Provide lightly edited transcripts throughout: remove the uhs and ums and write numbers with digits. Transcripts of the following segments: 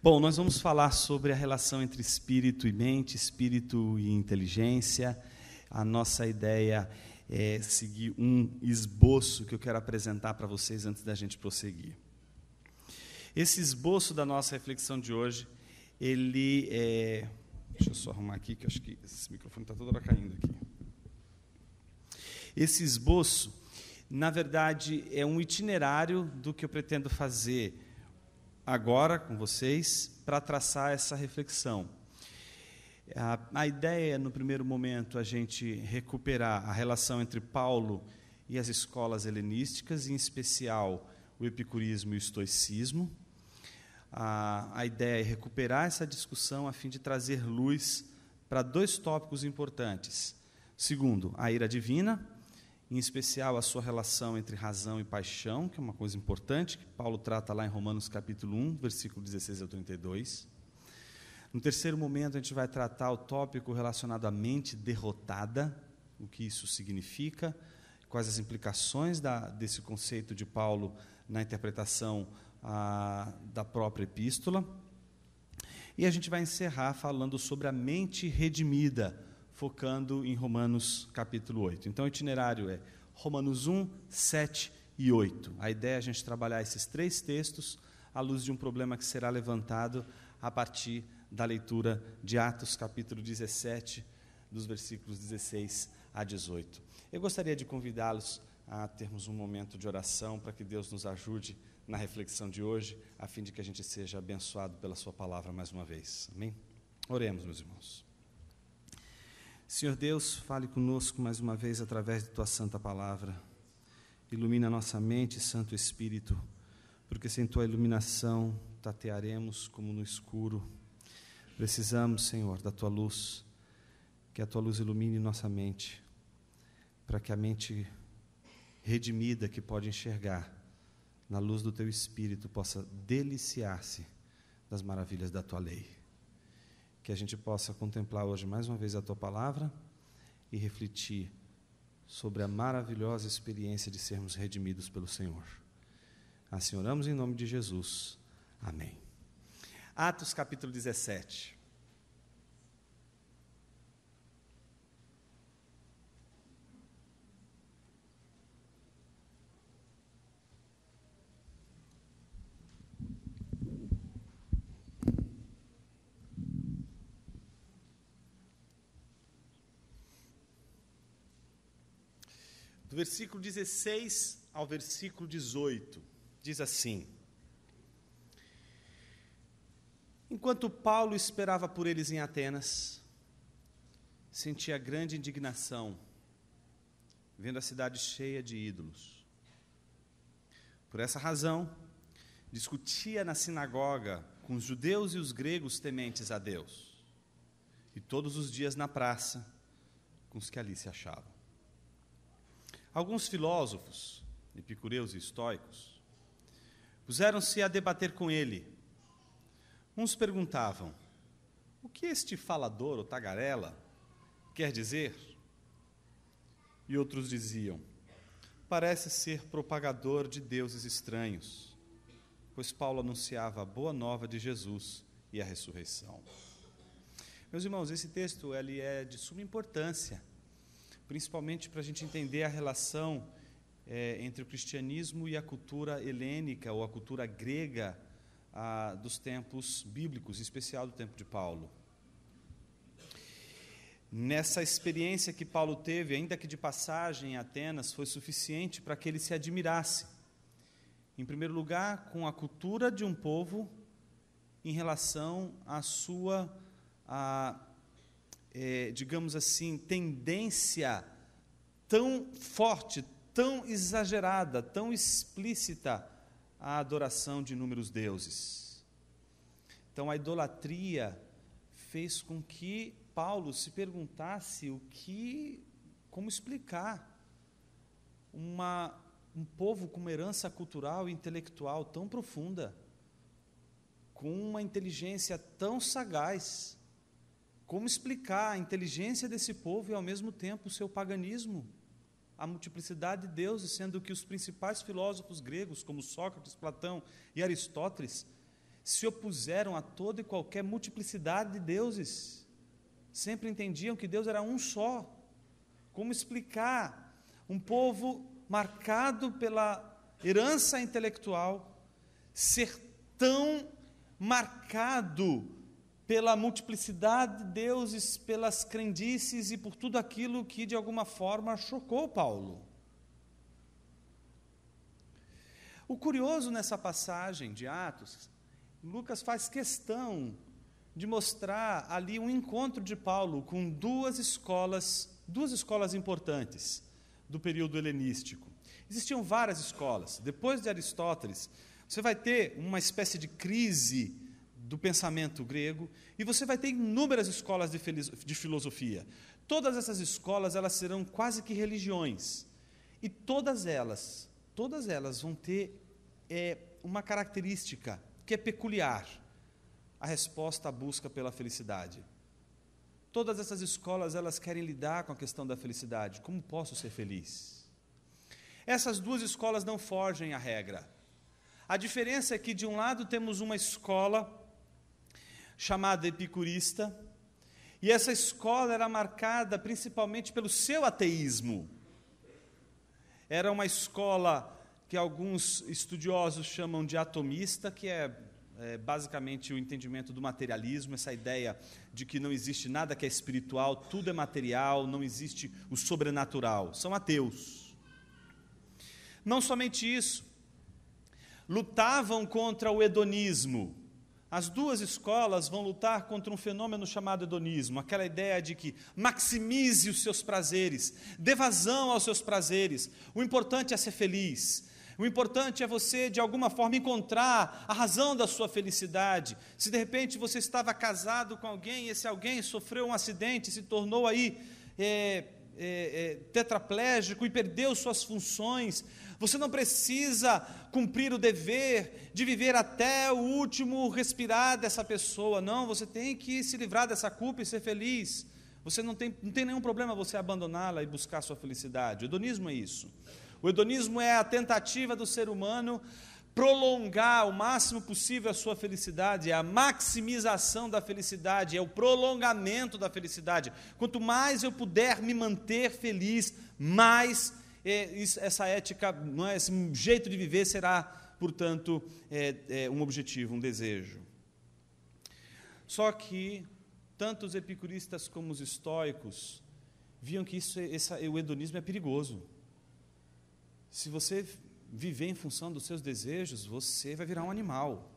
Bom, nós vamos falar sobre a relação entre espírito e mente, espírito e inteligência. A nossa ideia é seguir um esboço que eu quero apresentar para vocês antes da gente prosseguir. Esse esboço da nossa reflexão de hoje, ele é... Deixa eu só arrumar aqui, que eu acho que esse microfone está toda hora caindo aqui. Esse esboço, na verdade, é um itinerário do que eu pretendo fazer agora com vocês para traçar essa reflexão. A ideia, no primeiro momento, a gente recuperar a relação entre Paulo e as escolas helenísticas, em especial o epicurismo e o estoicismo. A ideia é recuperar essa discussão a fim de trazer luz para dois tópicos importantes. Segundo, a ira divina, em especial a sua relação entre razão e paixão, que é uma coisa importante, que Paulo trata lá em Romanos capítulo 1, versículo 16 ao 32. No terceiro momento, a gente vai tratar o tópico relacionado à mente derrotada, o que isso significa, quais as implicações desse conceito de Paulo na interpretação da própria epístola. E a gente vai encerrar falando sobre a mente redimida, focando em Romanos capítulo 8. Então, o itinerário é Romanos 1, 7 e 8. A ideia é a gente trabalhar esses três textos à luz de um problema que será levantado a partir da leitura de Atos capítulo 17, dos versículos 16 a 18. Eu gostaria de convidá-los a termos um momento de oração para que Deus nos ajude na reflexão de hoje, a fim de que a gente seja abençoado pela sua palavra mais uma vez. Amém? Oremos, meus irmãos. Senhor Deus, fale conosco mais uma vez através de Tua santa palavra. Ilumina a nossa mente, Santo Espírito, porque sem Tua iluminação tatearemos como no escuro. Precisamos, Senhor, da Tua luz, que a Tua luz ilumine nossa mente, para que a mente redimida que pode enxergar, na luz do Teu Espírito, possa deliciar-se das maravilhas da Tua lei. Que a gente possa contemplar hoje mais uma vez a Tua palavra e refletir sobre a maravilhosa experiência de sermos redimidos pelo Senhor. Assim oramos em nome de Jesus. Amém. Atos capítulo 17. Do versículo 16 ao versículo 18, diz assim: Enquanto Paulo esperava por eles em Atenas, sentia grande indignação, vendo a cidade cheia de ídolos. Por essa razão, discutia na sinagoga com os judeus e os gregos tementes a Deus, e todos os dias na praça com os que ali se achavam. Alguns filósofos, epicureus e estoicos, puseram-se a debater com ele. Uns perguntavam: o que este falador ou tagarela quer dizer? E outros diziam: parece ser propagador de deuses estranhos, pois Paulo anunciava a boa nova de Jesus e a ressurreição. Meus irmãos, esse texto ele é de suma importância, principalmente para a gente entender a relação entre o cristianismo e a cultura helênica, ou a cultura grega dos tempos bíblicos, em especial do tempo de Paulo. Nessa experiência que Paulo teve, ainda que de passagem em Atenas, foi suficiente para que ele se admirasse, em primeiro lugar, com a cultura de um povo em relação à sua digamos assim, tendência tão forte, tão exagerada, tão explícita à adoração de inúmeros deuses. Então, a idolatria fez com que Paulo se perguntasse como explicar um povo com uma herança cultural e intelectual tão profunda, com uma inteligência tão sagaz. Como explicar a inteligência desse povo e, ao mesmo tempo, o seu paganismo, a multiplicidade de deuses, sendo que os principais filósofos gregos, como Sócrates, Platão e Aristóteles, se opuseram a toda e qualquer multiplicidade de deuses. Sempre entendiam que Deus era um só. Como explicar um povo marcado pela herança intelectual ser tão marcado pela multiplicidade de deuses, pelas crendices e por tudo aquilo que de alguma forma chocou Paulo? O curioso nessa passagem de Atos, Lucas faz questão de mostrar ali um encontro de Paulo com duas escolas importantes do período helenístico. Existiam várias escolas. Depois de Aristóteles, você vai ter uma espécie de crise do pensamento grego, e você vai ter inúmeras escolas de filosofia. Todas essas escolas, elas serão quase que religiões, e todas elas vão ter uma característica que é peculiar: a resposta à busca pela felicidade. Todas essas escolas, elas querem lidar com a questão da felicidade. Como posso ser feliz? Essas duas escolas não fogem à regra. A diferença é que, de um lado, temos uma escola chamada epicurista, e essa escola era marcada principalmente pelo seu ateísmo. Era uma escola que alguns estudiosos chamam de atomista, que é basicamente o entendimento do materialismo, essa ideia de que não existe nada que é espiritual, tudo é material, não existe o sobrenatural. São ateus. Não somente isso, lutavam contra o hedonismo. As duas escolas vão lutar contra um fenômeno chamado hedonismo, aquela ideia de que maximize os seus prazeres, dê vazão aos seus prazeres, o importante é ser feliz, o importante é você, de alguma forma, encontrar a razão da sua felicidade. Se de repente você estava casado com alguém, e esse alguém sofreu um acidente, se tornou aí tetraplégico e perdeu suas funções, você não precisa cumprir o dever de viver até o último respirar dessa pessoa, não, você tem que se livrar dessa culpa e ser feliz. Você não tem nenhum problema você abandoná-la e buscar a sua felicidade. O hedonismo é isso. O hedonismo é a tentativa do ser humano prolongar o máximo possível a sua felicidade, é a maximização da felicidade, é o prolongamento da felicidade. Quanto mais eu puder me manter feliz, mais essa ética, esse jeito de viver será, portanto, um objetivo, um desejo. Só que tanto os epicuristas como os estoicos viam que o hedonismo é perigoso. Se você viver em função dos seus desejos, você vai virar um animal.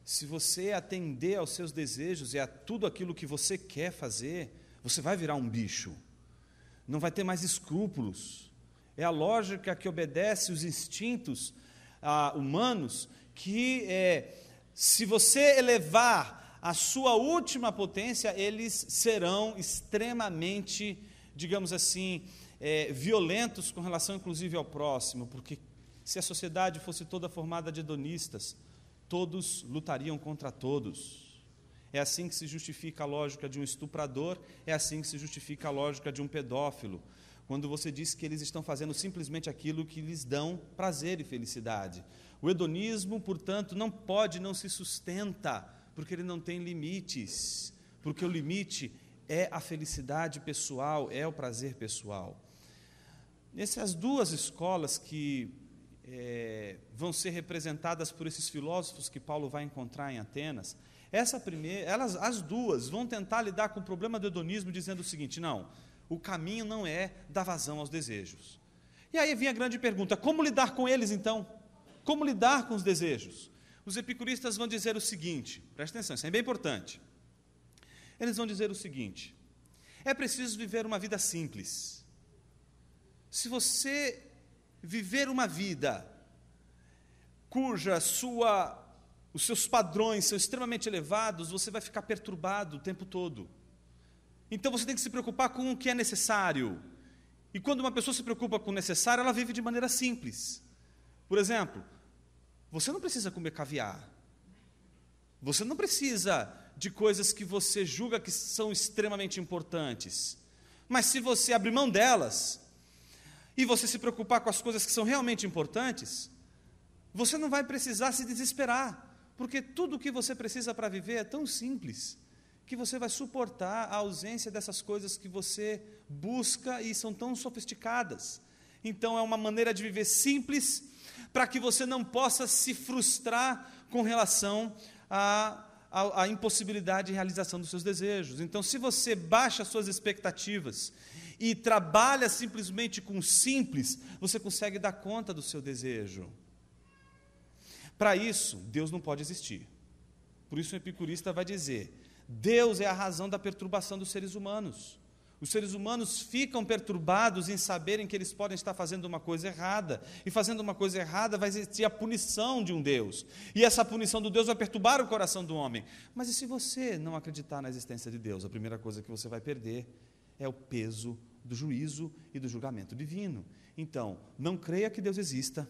Se você atender aos seus desejos e a tudo aquilo que você quer fazer, você vai virar um bicho. Não vai ter mais escrúpulos. É a lógica que obedece os instintos humanos, que se você elevar a sua última potência, eles serão extremamente, digamos assim, violentos com relação inclusive ao próximo, porque se a sociedade fosse toda formada de hedonistas, todos lutariam contra todos. É assim que se justifica a lógica de um estuprador, é assim que se justifica a lógica de um pedófilo, quando você diz que eles estão fazendo simplesmente aquilo que lhes dão prazer e felicidade. O hedonismo, portanto, não se sustenta, porque ele não tem limites, porque o limite é a felicidade pessoal, é o prazer pessoal. Essas duas escolas que vão ser representadas por esses filósofos que Paulo vai encontrar em Atenas, as duas vão tentar lidar com o problema do hedonismo dizendo o seguinte: não, o caminho não é dar vazão aos desejos. E aí vem a grande pergunta: como lidar com eles então? Como lidar com os desejos? Os epicuristas vão dizer o seguinte, presta atenção, isso é bem importante. Eles vão dizer o seguinte: é preciso viver uma vida simples. Se você viver uma vida os seus padrões são extremamente elevados, você vai ficar perturbado o tempo todo. Então você tem que se preocupar com o que é necessário. E quando uma pessoa se preocupa com o necessário, ela vive de maneira simples. Por exemplo, você não precisa comer caviar. Você não precisa de coisas que você julga que são extremamente importantes. Mas se você abrir mão delas, e você se preocupar com as coisas que são realmente importantes, você não vai precisar se desesperar, porque tudo o que você precisa para viver é tão simples, que você vai suportar a ausência dessas coisas que você busca e são tão sofisticadas. Então, é uma maneira de viver simples, para que você não possa se frustrar com relação à impossibilidade de realização dos seus desejos. Então, se você baixa as suas expectativas e trabalha simplesmente com o simples, você consegue dar conta do seu desejo. Para isso, Deus não pode existir. Por isso o epicurista vai dizer, Deus é a razão da perturbação dos seres humanos. Os seres humanos ficam perturbados em saberem que eles podem estar fazendo uma coisa errada, e fazendo uma coisa errada vai existir a punição de um Deus, e essa punição do Deus vai perturbar o coração do homem. Mas e se você não acreditar na existência de Deus? A primeira coisa que você vai perder é o peso do juízo e do julgamento divino. Então, não creia que Deus exista,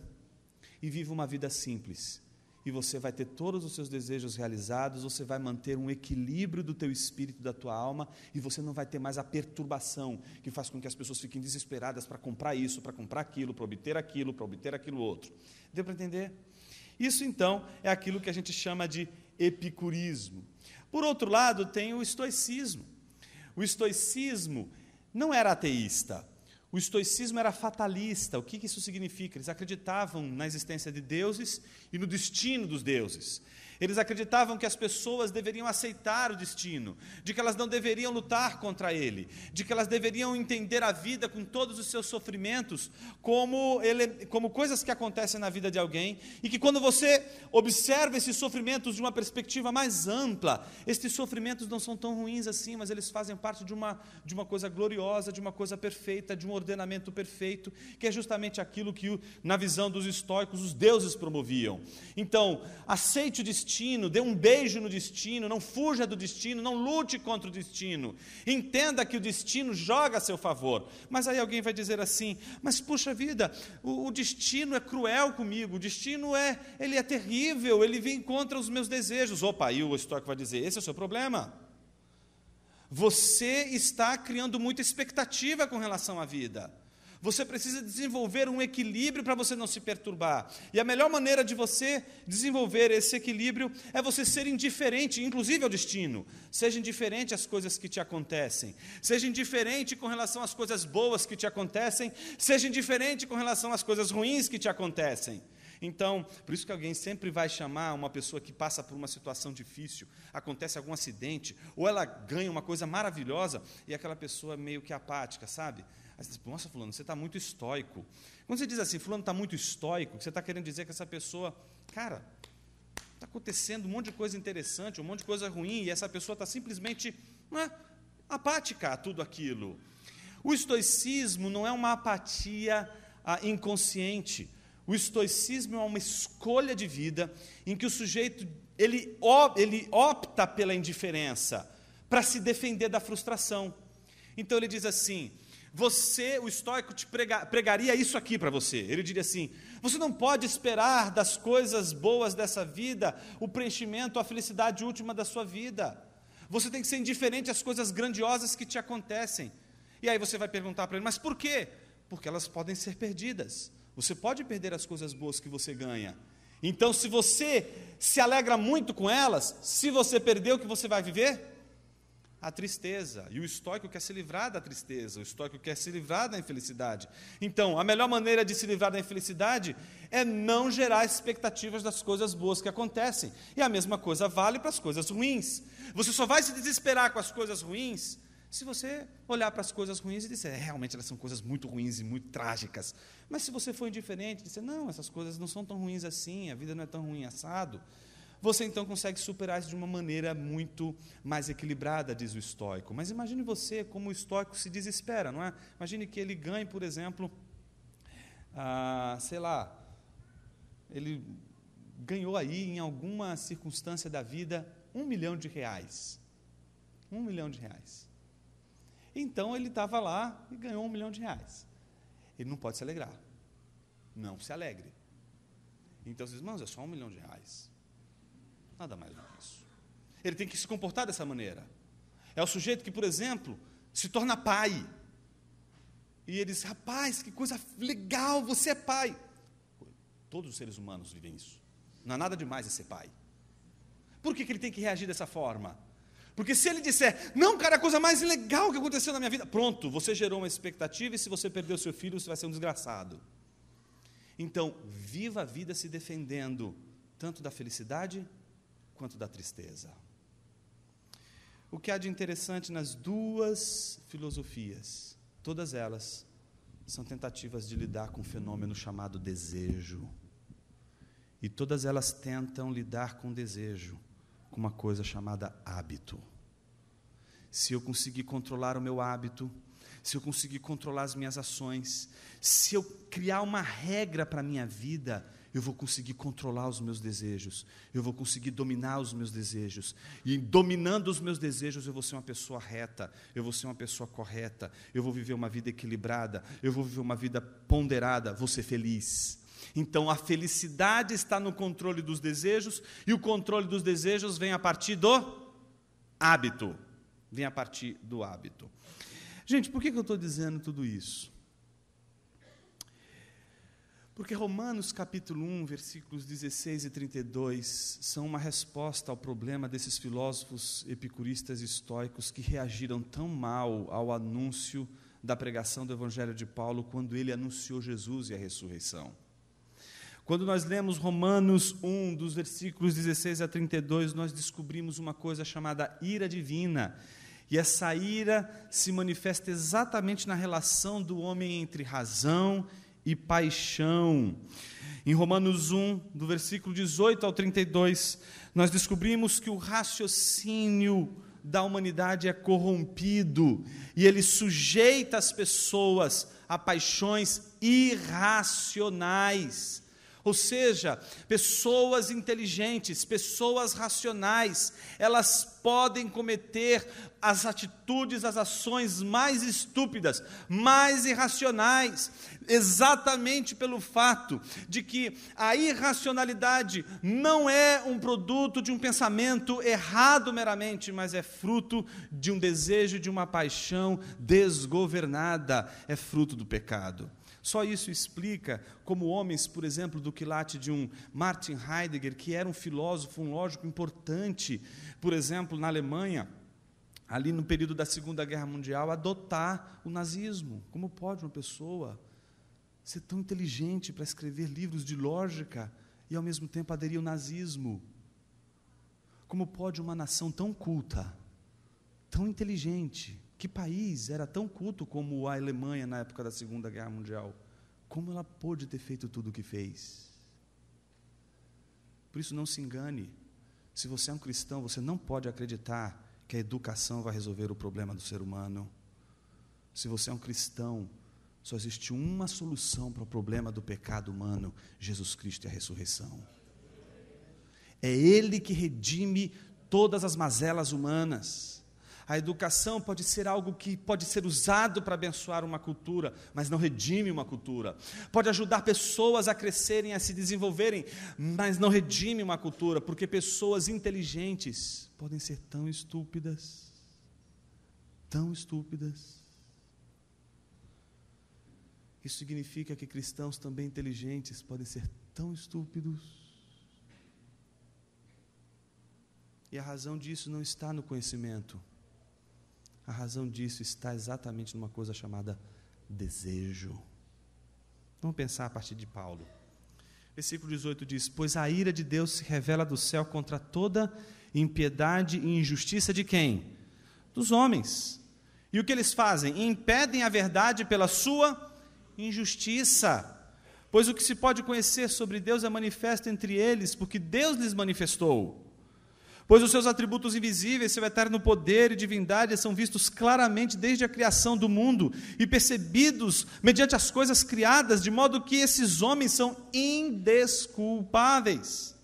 e viva uma vida simples, e você vai ter todos os seus desejos realizados, você vai manter um equilíbrio do teu espírito, da tua alma, e você não vai ter mais a perturbação que faz com que as pessoas fiquem desesperadas para comprar isso, para comprar aquilo, para obter aquilo outro. Deu para entender? Isso, então, é aquilo que a gente chama de epicurismo. Por outro lado, tem o estoicismo. O estoicismo não era ateísta. O estoicismo era fatalista. O que isso significa? Eles acreditavam na existência de deuses e no destino dos deuses. Eles acreditavam que as pessoas deveriam aceitar o destino, de que elas não deveriam lutar contra ele, de que elas deveriam entender a vida com todos os seus sofrimentos como coisas que acontecem na vida de alguém, e que quando você observa esses sofrimentos de uma perspectiva mais ampla, esses sofrimentos não são tão ruins assim, mas eles fazem parte de uma coisa gloriosa, de uma coisa perfeita, de um ordenamento perfeito, que é justamente aquilo que, na visão dos estoicos, os deuses promoviam. Então, aceite o destino, dê um beijo no destino, não fuja do destino, não lute contra o destino, entenda que o destino joga a seu favor. Mas aí alguém vai dizer assim, mas puxa vida, o destino é cruel comigo, o destino ele é terrível, ele vem contra os meus desejos. Opa, aí o estoico vai dizer, esse é o seu problema. Você está criando muita expectativa com relação à vida. Você precisa desenvolver um equilíbrio para você não se perturbar. E a melhor maneira de você desenvolver esse equilíbrio é você ser indiferente, inclusive ao destino. Seja indiferente às coisas que te acontecem. Seja indiferente com relação às coisas boas que te acontecem. Seja indiferente com relação às coisas ruins que te acontecem. Então, por isso que alguém sempre vai chamar uma pessoa que passa por uma situação difícil, acontece algum acidente, ou ela ganha uma coisa maravilhosa, e aquela pessoa meio que apática, sabe? Aí você diz, nossa, fulano, você está muito estoico. Quando você diz assim, fulano está muito estoico, você está querendo dizer que essa pessoa, cara, está acontecendo um monte de coisa interessante, um monte de coisa ruim, e essa pessoa está simplesmente apática a tudo aquilo. O estoicismo não é uma apatia inconsciente. O estoicismo é uma escolha de vida em que o sujeito ele opta pela indiferença para se defender da frustração. Então ele diz assim, o estoico te pregaria isso aqui para você. Ele diria assim, você não pode esperar das coisas boas dessa vida o preenchimento, a felicidade última da sua vida. Você tem que ser indiferente às coisas grandiosas que te acontecem. E aí você vai perguntar para ele, mas por quê? Porque elas podem ser perdidas. Você pode perder as coisas boas que você ganha. Então, se você se alegra muito com elas, se você perder, o que você vai viver? A tristeza. E o estoico quer se livrar da tristeza, o estoico quer se livrar da infelicidade. Então, a melhor maneira de se livrar da infelicidade é não gerar expectativas das coisas boas que acontecem. E a mesma coisa vale para as coisas ruins. Você só vai se desesperar com as coisas ruins se você olhar para as coisas ruins e dizer, realmente elas são coisas muito ruins e muito trágicas. Mas se você for indiferente e dizer, não, essas coisas não são tão ruins assim, a vida não é tão ruim assado, você então consegue superar isso de uma maneira muito mais equilibrada, diz o estoico. Mas imagine você como o estoico se desespera, não é? Imagine que ele ganhe, por exemplo, ele ganhou aí em alguma circunstância da vida R$1 milhão. R$1 milhão. Então ele estava lá e ganhou R$1 milhão. Ele não pode se alegrar. Não se alegre. Então, os irmãos, é só R$1 milhão. Nada mais do que isso. Ele tem que se comportar dessa maneira. É o sujeito que, por exemplo, se torna pai. E ele diz, rapaz, que coisa legal, você é pai. Todos os seres humanos vivem isso. Não há nada demais em ser pai. Por que ele tem que reagir dessa forma? Porque se ele disser, não, cara, a coisa mais legal que aconteceu na minha vida, pronto, você gerou uma expectativa e se você perder o seu filho, você vai ser um desgraçado. Então, viva a vida se defendendo, tanto da felicidade quanto da tristeza. O que há de interessante nas duas filosofias, todas elas são tentativas de lidar com um fenômeno chamado desejo. E todas elas tentam lidar com o desejo, com uma coisa chamada hábito. Se eu conseguir controlar o meu hábito, se eu conseguir controlar as minhas ações, se eu criar uma regra para a minha vida, eu vou conseguir controlar os meus desejos, eu vou conseguir dominar os meus desejos, e dominando os meus desejos eu vou ser uma pessoa reta, eu vou ser uma pessoa correta, eu vou viver uma vida equilibrada, eu vou viver uma vida ponderada, vou ser feliz. Então a felicidade está no controle dos desejos, e o controle dos desejos vem a partir do hábito, vem a partir do hábito. Gente, por que eu estou dizendo tudo isso? Porque Romanos capítulo 1, versículos 16 e 32, são uma resposta ao problema desses filósofos epicuristas e estoicos que reagiram tão mal ao anúncio da pregação do Evangelho de Paulo, quando ele anunciou Jesus e a ressurreição. Quando nós lemos Romanos 1, dos versículos 16 a 32, nós descobrimos uma coisa chamada ira divina, e essa ira se manifesta exatamente na relação do homem entre razão e paixão. Em Romanos 1, do versículo 18 ao 32, nós descobrimos que o raciocínio da humanidade é corrompido, e ele sujeita as pessoas a paixões irracionais. Ou seja, pessoas inteligentes, pessoas racionais, elas podem cometer as atitudes, as ações mais estúpidas, mais irracionais, exatamente pelo fato de que a irracionalidade não é um produto de um pensamento errado meramente, mas é fruto de um desejo, de uma paixão desgovernada, é fruto do pecado. Só isso explica como homens, por exemplo, do quilate de um Martin Heidegger, que era um filósofo, um lógico importante, por exemplo, na Alemanha, ali no período da Segunda Guerra Mundial, adotar o nazismo. Como pode uma pessoa ser tão inteligente para escrever livros de lógica e, ao mesmo tempo, aderir ao nazismo? Como pode uma nação tão culta, tão inteligente, que país era tão culto como a Alemanha na época da Segunda Guerra Mundial? Como ela pôde ter feito tudo o que fez? Por isso, não se engane. Se você é um cristão, você não pode acreditar que a educação vai resolver o problema do ser humano. Se você é um cristão, só existe uma solução para o problema do pecado humano: Jesus Cristo e a ressurreição. É Ele que redime todas as mazelas humanas. A educação pode ser algo que pode ser usado para abençoar uma cultura, mas não redime uma cultura. Pode ajudar pessoas a crescerem, a se desenvolverem, mas não redime uma cultura, porque pessoas inteligentes podem ser tão estúpidas, tão estúpidas. Isso significa que cristãos também inteligentes podem ser tão estúpidos. E a razão disso não está no conhecimento. A razão disso está exatamente numa coisa chamada desejo. Vamos pensar a partir de Paulo. Versículo 18 diz: pois a ira de Deus se revela do céu contra toda impiedade e injustiça de quem? Dos homens. E o que eles fazem? Impedem a verdade pela sua injustiça. Pois o que se pode conhecer sobre Deus é manifesto entre eles, porque Deus lhes manifestou. Pois os seus atributos invisíveis, seu eterno poder e divindade são vistos claramente desde a criação do mundo e percebidos mediante as coisas criadas, de modo que esses homens são indesculpáveis.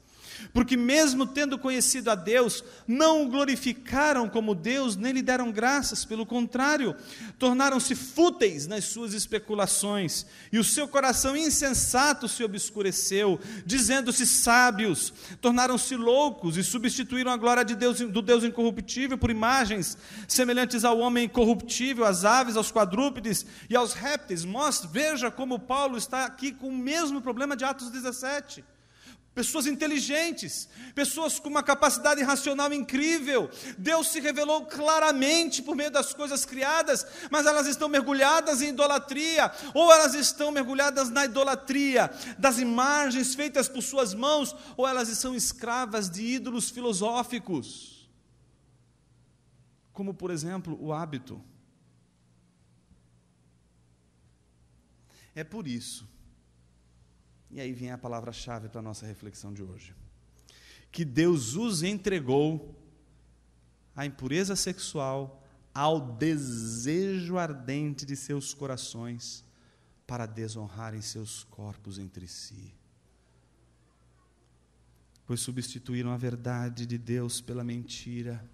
Porque mesmo tendo conhecido a Deus, não o glorificaram como Deus, nem lhe deram graças, pelo contrário, tornaram-se fúteis nas suas especulações, e o seu coração insensato se obscureceu, dizendo-se sábios, tornaram-se loucos, e substituíram a glória de Deus, do Deus incorruptível, por imagens semelhantes ao homem incorruptível, às aves, aos quadrúpedes e aos répteis. Veja como Paulo está aqui com o mesmo problema de Atos 17. pessoas inteligentes, pessoas com uma capacidade racional incrível. Deus se revelou claramente por meio das coisas criadas, mas elas estão mergulhadas em idolatria, ou elas estão mergulhadas na idolatria das imagens feitas por suas mãos, ou elas são escravas de ídolos filosóficos, como por exemplo o hábito. É por isso, e aí vem a palavra-chave para a nossa reflexão de hoje, que Deus os entregou à impureza sexual, ao desejo ardente de seus corações, para desonrarem seus corpos entre si. Pois substituíram a verdade de Deus pela mentira,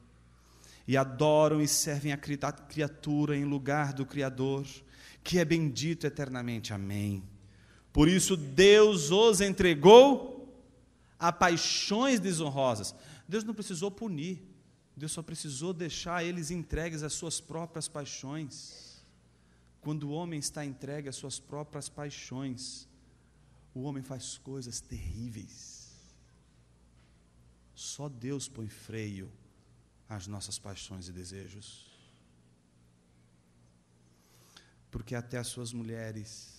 e adoram e servem a criatura em lugar do Criador, que é bendito eternamente. Amém. Por isso Deus os entregou a paixões desonrosas. Deus não precisou punir, Deus só precisou deixar eles entregues às suas próprias paixões. Quando o homem está entregue às suas próprias paixões, o homem faz coisas terríveis. Só Deus põe freio às nossas paixões e desejos. Porque até as suas mulheres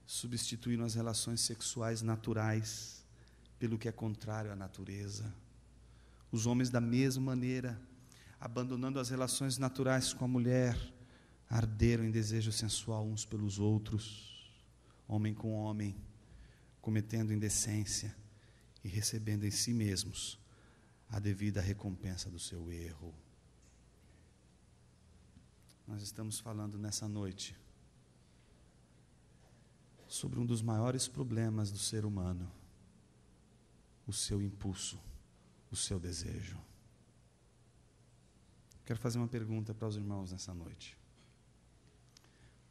substituíram as relações sexuais naturais pelo que é contrário à natureza. Os homens, da mesma maneira, abandonando as relações naturais com a mulher, arderam em desejo sensual uns pelos outros, homem com homem, cometendo indecência e recebendo em si mesmos a devida recompensa do seu erro. Nós estamos falando nessa noite sobre um dos maiores problemas do ser humano, o seu impulso, o seu desejo. Quero fazer uma pergunta para os irmãos nessa noite.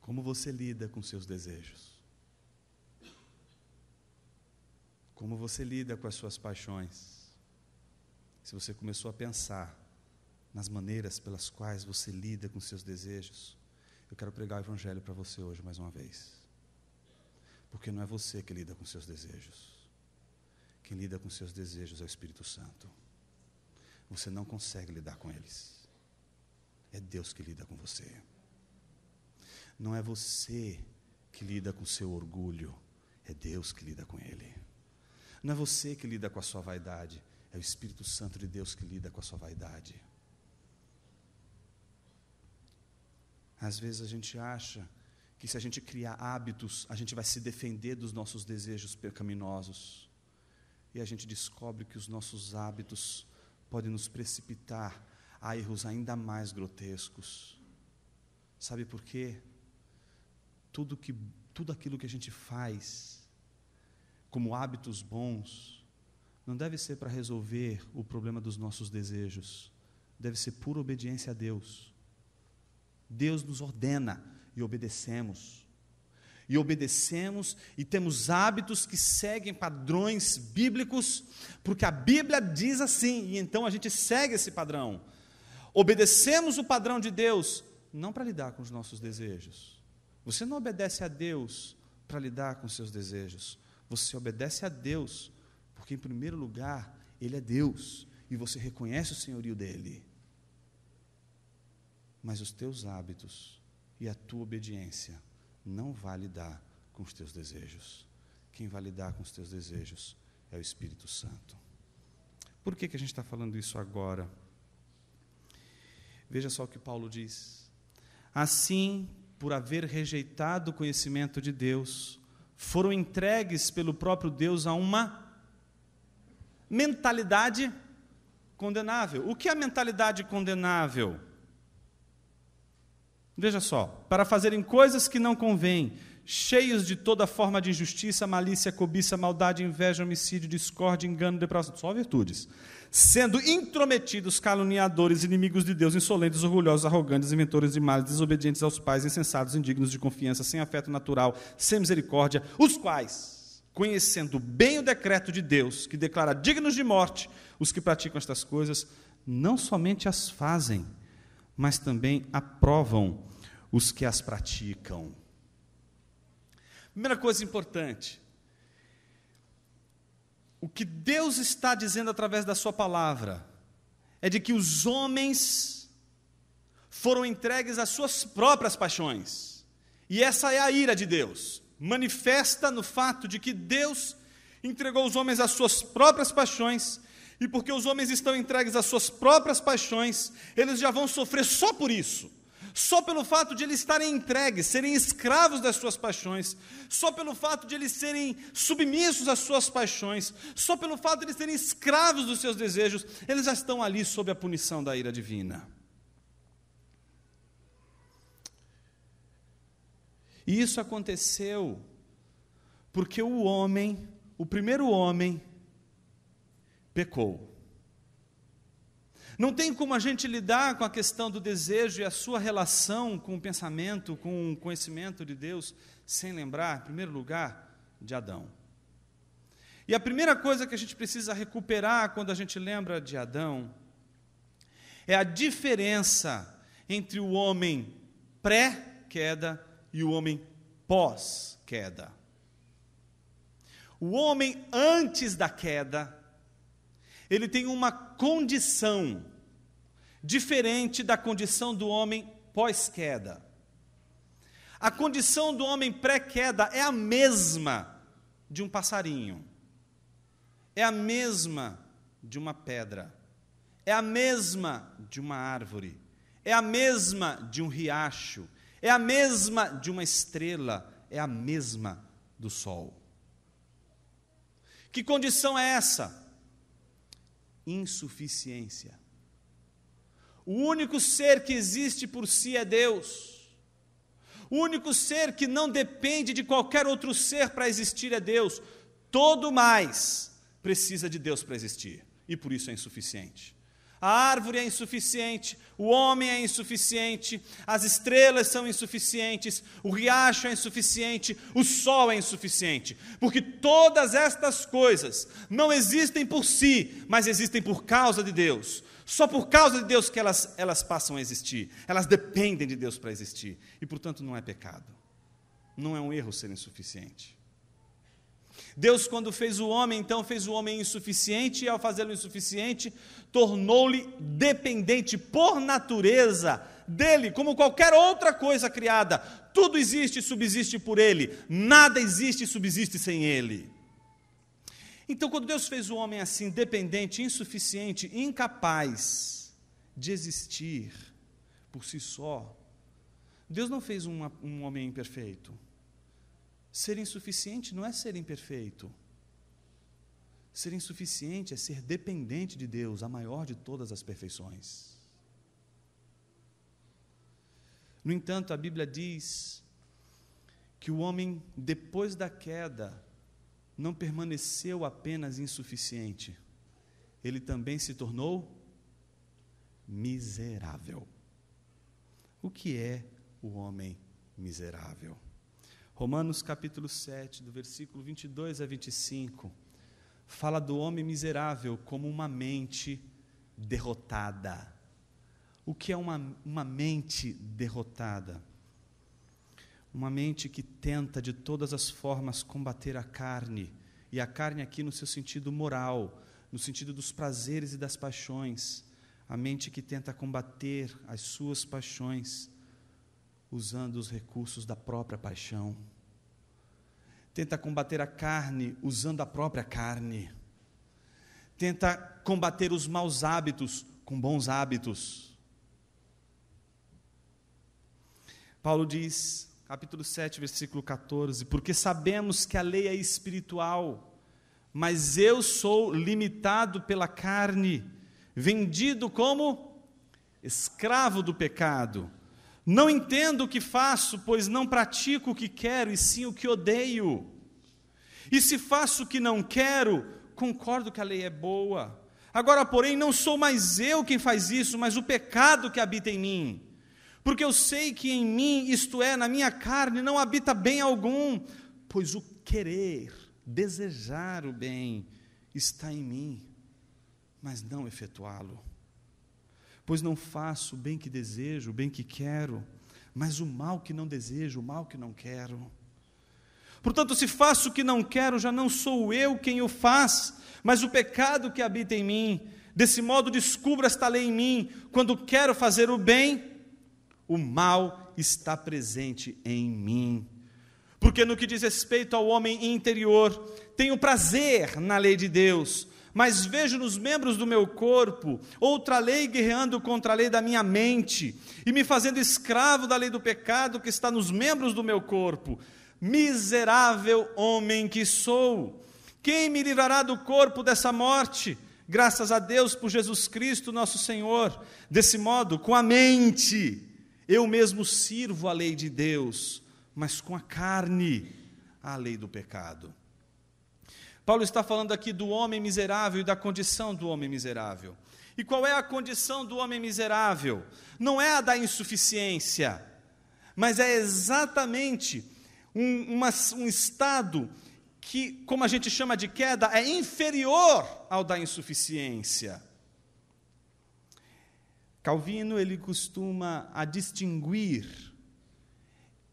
Como você lida com seus desejos? Como você lida com as suas paixões? Se você começou a pensar nas maneiras pelas quais você lida com seus desejos, eu quero pregar o Evangelho para você hoje mais uma vez. Porque não é você que lida com seus desejos. Quem lida com seus desejos é o Espírito Santo. Você não consegue lidar com eles. É Deus que lida com você. Não é você que lida com seu orgulho, é Deus que lida com ele. Não é você que lida com a sua vaidade, é o Espírito Santo de Deus que lida com a sua vaidade. Às vezes a gente acha que se a gente criar hábitos, a gente vai se defender dos nossos desejos pecaminosos. E a gente descobre que os nossos hábitos podem nos precipitar a erros ainda mais grotescos. Sabe por quê? Tudo aquilo que a gente faz como hábitos bons não deve ser para resolver o problema dos nossos desejos. Deve ser pura obediência a Deus. Deus nos ordena e obedecemos. E obedecemos e temos hábitos que seguem padrões bíblicos, porque a Bíblia diz assim, e então a gente segue esse padrão. Obedecemos o padrão de Deus, não para lidar com os nossos desejos. Você não obedece a Deus para lidar com os seus desejos. Você obedece a Deus, porque em primeiro lugar, Ele é Deus, e você reconhece o senhorio dEle. Mas os teus hábitos e a tua obediência não vai lidar com os teus desejos. Quem vai lidar com os teus desejos é o Espírito Santo. Por que a gente está falando isso agora? Veja só o que Paulo diz. Assim, por haver rejeitado o conhecimento de Deus, foram entregues pelo próprio Deus a uma mentalidade condenável. O que é a mentalidade condenável? Veja só, para fazerem coisas que não convêm, cheios de toda forma de injustiça, malícia, cobiça, maldade, inveja, homicídio, discórdia, engano, depravação, só virtudes, sendo intrometidos, caluniadores, inimigos de Deus, insolentes, orgulhosos, arrogantes, inventores de males, desobedientes aos pais, insensatos, indignos de confiança, sem afeto natural, sem misericórdia, os quais, conhecendo bem o decreto de Deus, que declara dignos de morte os que praticam estas coisas, não somente as fazem, mas também aprovam os que as praticam. Primeira coisa importante, O que Deus está dizendo através da sua palavra é de que os homens foram entregues às suas próprias paixões. E essa é a ira de Deus. Manifesta no fato de que Deus entregou os homens às suas próprias paixões, e porque os homens estão entregues às suas próprias paixões, eles já vão sofrer só por isso. Só pelo fato de eles estarem entregues, serem escravos das suas paixões, só pelo fato de eles serem submissos às suas paixões, só pelo fato de eles serem escravos dos seus desejos, eles já estão ali sob a punição da ira divina. E isso aconteceu porque o primeiro homem, pecou. Não tem como a gente lidar com a questão do desejo e a sua relação com o pensamento, com o conhecimento de Deus, sem lembrar, em primeiro lugar, de Adão. E a primeira coisa que a gente precisa recuperar quando a gente lembra de Adão é a diferença entre o homem pré-queda e o homem pós-queda. O homem antes da queda, ele tem uma condição diferente da condição do homem pós-queda. A condição do homem pré-queda é a mesma de um passarinho, é a mesma de uma pedra, é a mesma de uma árvore, é a mesma de um riacho, é a mesma de uma estrela, é a mesma do sol. Que condição é essa? Insuficiência. O único ser que existe por si é Deus. O único ser que não depende de qualquer outro ser para existir é Deus. Todo mais precisa de Deus para existir, e por isso é insuficiente. A árvore é insuficiente, o homem é insuficiente, as estrelas são insuficientes, o riacho é insuficiente, o sol é insuficiente, porque todas estas coisas não existem por si, mas existem por causa de Deus. Só por causa de Deus que elas passam a existir, elas dependem de Deus para existir, e portanto não é pecado, não é um erro ser insuficiente. Deus, quando fez o homem, então fez o homem insuficiente, e ao fazê-lo insuficiente, tornou-lhe dependente por natureza dele, como qualquer outra coisa criada. Tudo existe e subsiste por ele, nada existe e subsiste sem ele. Então, quando Deus fez o homem assim, dependente, insuficiente, incapaz de existir por si só, Deus não fez um homem imperfeito. Ser insuficiente não é ser imperfeito. Ser insuficiente é ser dependente de Deus, a maior de todas as perfeições. No entanto, a Bíblia diz que o homem, depois da queda, não permaneceu apenas insuficiente, ele também se tornou miserável. O que é o homem miserável? Romanos capítulo 7, do versículo 22 a 25, fala do homem miserável como uma mente derrotada. O que é uma mente derrotada? Uma mente que tenta de todas as formas combater a carne, e a carne aqui no seu sentido moral, no sentido dos prazeres e das paixões, a mente que tenta combater as suas paixões, usando os recursos da própria paixão. Tenta combater a carne usando a própria carne. Tenta combater os maus hábitos com bons hábitos. Paulo diz, capítulo 7, versículo 14, porque sabemos que a lei é espiritual, mas eu sou limitado pela carne, vendido como escravo do pecado. Não entendo o que faço, pois não pratico o que quero, e sim o que odeio. E se faço o que não quero, concordo que a lei é boa. Agora, porém, não sou mais eu quem faz isso, mas o pecado que habita em mim. Porque eu sei que em mim, isto é, na minha carne, não habita bem algum, pois o querer, desejar o bem, está em mim, mas não efetuá-lo. Pois não faço o bem que desejo, o bem que quero, mas o mal que não desejo, o mal que não quero. Portanto, se faço o que não quero, já não sou eu quem o faz, mas o pecado que habita em mim. Desse modo, descubro esta lei em mim: quando quero fazer o bem, o mal está presente em mim. Porque no que diz respeito ao homem interior, tenho prazer na lei de Deus, mas vejo nos membros do meu corpo outra lei guerreando contra a lei da minha mente, e me fazendo escravo da lei do pecado que está nos membros do meu corpo. Miserável homem que sou! Quem me livrará do corpo dessa morte? Graças a Deus por Jesus Cristo nosso Senhor. Desse modo, com a mente, eu mesmo sirvo a lei de Deus, mas com a carne, a lei do pecado. Paulo está falando aqui do homem miserável e da condição do homem miserável. E qual é a condição do homem miserável? Não é a da insuficiência, mas é exatamente um estado que, como a gente chama de queda, é inferior ao da insuficiência. Calvino, ele costuma a distinguir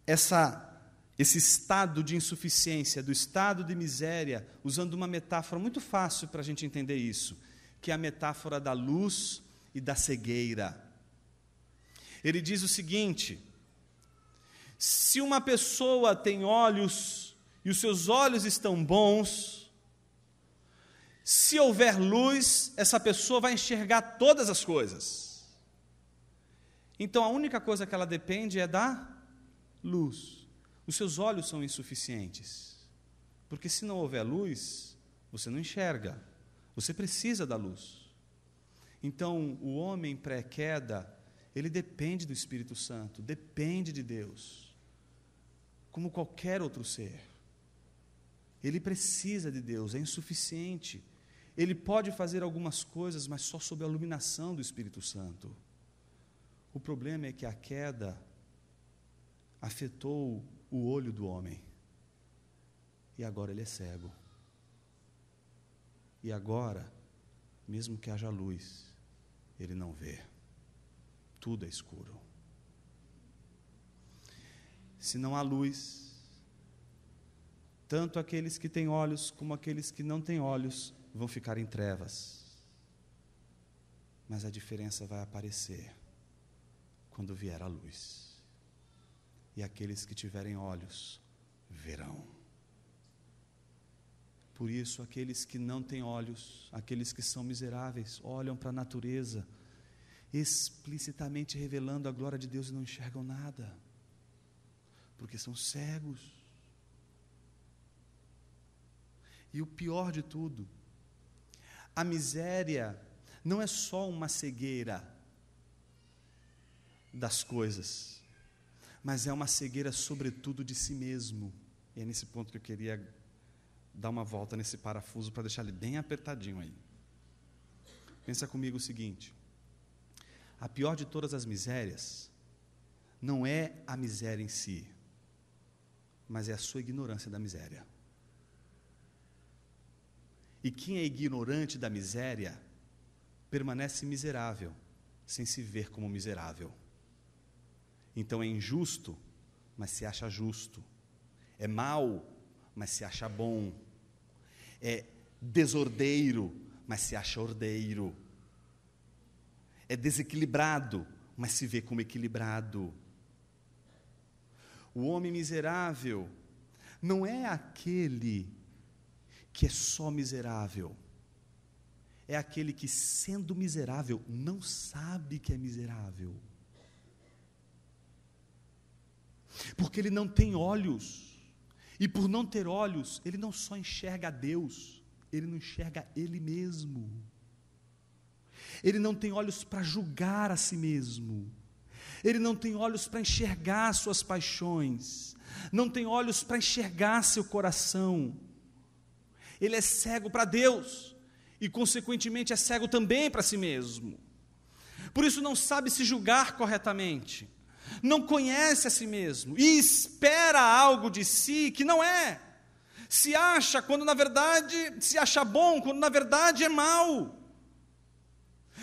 esse estado de insuficiência, do estado de miséria, usando uma metáfora muito fácil para a gente entender isso, que é a metáfora da luz e da cegueira. Ele diz o seguinte: se uma pessoa tem olhos e os seus olhos estão bons, se houver luz, essa pessoa vai enxergar todas as coisas. Então a única coisa que ela depende é da luz. Os seus olhos são insuficientes, porque se não houver luz, você não enxerga, você precisa da luz. Então, o homem pré-queda, ele depende do Espírito Santo, depende de Deus, como qualquer outro ser. Ele precisa de Deus, é insuficiente. Ele pode fazer algumas coisas, mas só sob a iluminação do Espírito Santo. O problema é que a queda afetou o olho do homem, e agora ele é cego. E agora, mesmo que haja luz, ele não vê, tudo é escuro. Se não há luz, tanto aqueles que têm olhos como aqueles que não têm olhos vão ficar em trevas, mas a diferença vai aparecer quando vier a luz. E aqueles que tiverem olhos, verão. Por isso, aqueles que não têm olhos, aqueles que são miseráveis, olham para a natureza, explicitamente revelando a glória de Deus e não enxergam nada, porque são cegos. E o pior de tudo, a miséria não é só uma cegueira das coisas, mas é uma cegueira sobretudo de si mesmo. E é nesse ponto que eu queria dar uma volta nesse parafuso para deixar ele bem apertadinho aí. Pensa comigo o seguinte: a pior de todas as misérias não é a miséria em si, mas é a sua ignorância da miséria. E quem é ignorante da miséria permanece miserável, sem se ver como miserável. Então é injusto, mas se acha justo. É mau, mas se acha bom. É desordeiro, mas se acha ordeiro. É desequilibrado, mas se vê como equilibrado. O homem miserável não é aquele que é só miserável. É aquele que, sendo miserável, não sabe que é miserável. Porque ele não tem olhos, e por não ter olhos, ele não só enxerga a Deus, ele não enxerga ele mesmo. Ele não tem olhos para julgar a si mesmo, ele não tem olhos para enxergar suas paixões, não tem olhos para enxergar seu coração. Ele é cego para Deus, e consequentemente é cego também para si mesmo. Por isso não sabe se julgar corretamente, não conhece a si mesmo e espera algo de si que não é. Se acha quando na verdade, se acha bom quando na verdade é mau.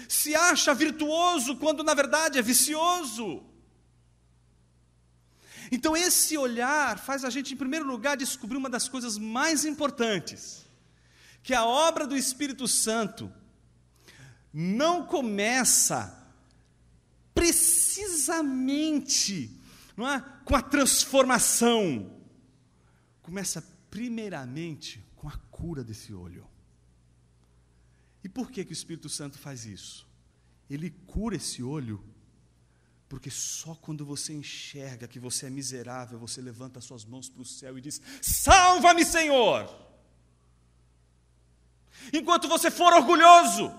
Se acha virtuoso quando na verdade é vicioso. Então esse olhar faz a gente, em primeiro lugar, descobrir uma das coisas mais importantes, que a obra do Espírito Santo não começa precisamente, não é, com a transformação, começa primeiramente com a cura desse olho. E por que o Espírito Santo faz isso? Ele cura esse olho, porque só quando você enxerga que você é miserável, você levanta suas mãos para o céu e diz: salva-me, Senhor! Enquanto você for orgulhoso,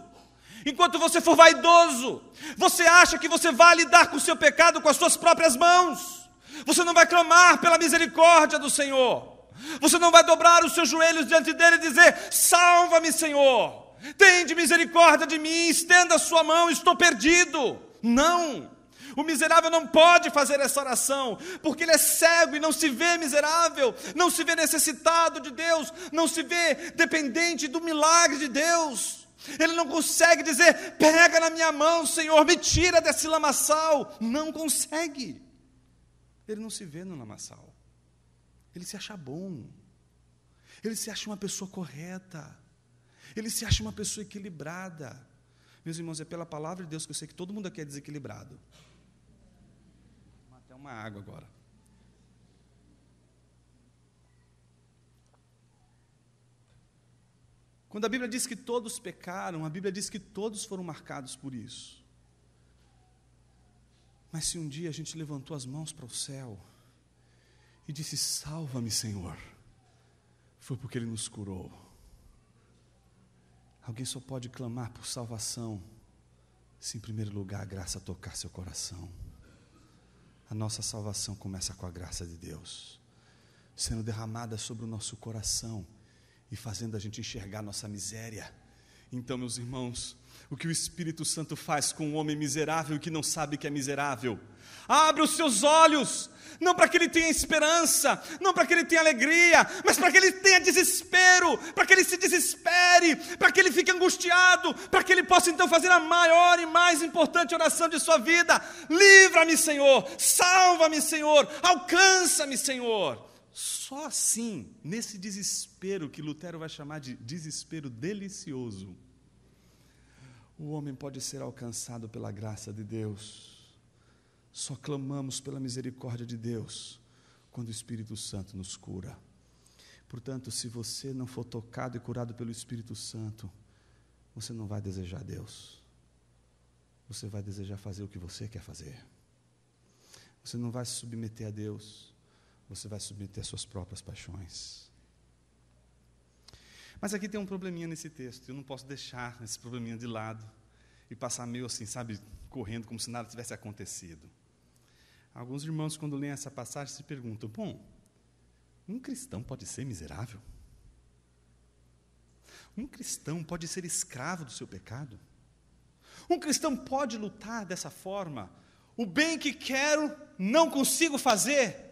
enquanto você for vaidoso, você acha que você vai lidar com o seu pecado com as suas próprias mãos, você não vai clamar pela misericórdia do Senhor, você não vai dobrar os seus joelhos diante dele e dizer: salva-me, Senhor! Tende misericórdia de mim, estenda a sua mão, estou perdido. Não, o miserável não pode fazer essa oração, porque ele é cego e não se vê miserável, não se vê necessitado de Deus, não se vê dependente do milagre de Deus. Ele não consegue dizer: pega na minha mão, Senhor, me tira desse lamaçal. Não consegue. Ele não se vê no lamaçal, ele se acha bom, ele se acha uma pessoa correta, ele se acha uma pessoa equilibrada. Meus irmãos, é pela palavra de Deus que eu sei que todo mundo aqui é desequilibrado. Vou até uma água agora. Quando a Bíblia diz que todos pecaram, a Bíblia diz que todos foram marcados por isso. Mas se um dia a gente levantou as mãos para o céu e disse: salva-me, Senhor, foi porque Ele nos curou. Alguém só pode clamar por salvação se, em primeiro lugar, a graça tocar seu coração. A nossa salvação começa com a graça de Deus, sendo derramada sobre o nosso coração e fazendo a gente enxergar nossa miséria. Então, meus irmãos, o que o Espírito Santo faz com um homem miserável e que não sabe que é miserável? Abre os seus olhos, não para que ele tenha esperança, não para que ele tenha alegria, mas para que ele tenha desespero, para que ele se desespere, para que ele fique angustiado, para que ele possa então fazer a maior e mais importante oração de sua vida: livra-me, Senhor, salva-me, Senhor, alcança-me, Senhor. Só assim, nesse desespero que Lutero vai chamar de desespero delicioso, o homem pode ser alcançado pela graça de Deus. Só clamamos pela misericórdia de Deus quando o Espírito Santo nos cura. Portanto, se você não for tocado e curado pelo Espírito Santo, você não vai desejar Deus. Você vai desejar fazer o que você quer fazer. Você não vai se submeter a Deus. Você vai submeter às suas próprias paixões. Mas aqui tem um probleminha nesse texto. Eu não posso deixar esse probleminha de lado e passar meio assim, sabe, correndo como se nada tivesse acontecido. Alguns irmãos, quando leem essa passagem, se perguntam: bom, um cristão pode ser miserável? Um cristão pode ser escravo do seu pecado? Um cristão pode lutar dessa forma? O bem que quero, não consigo fazer?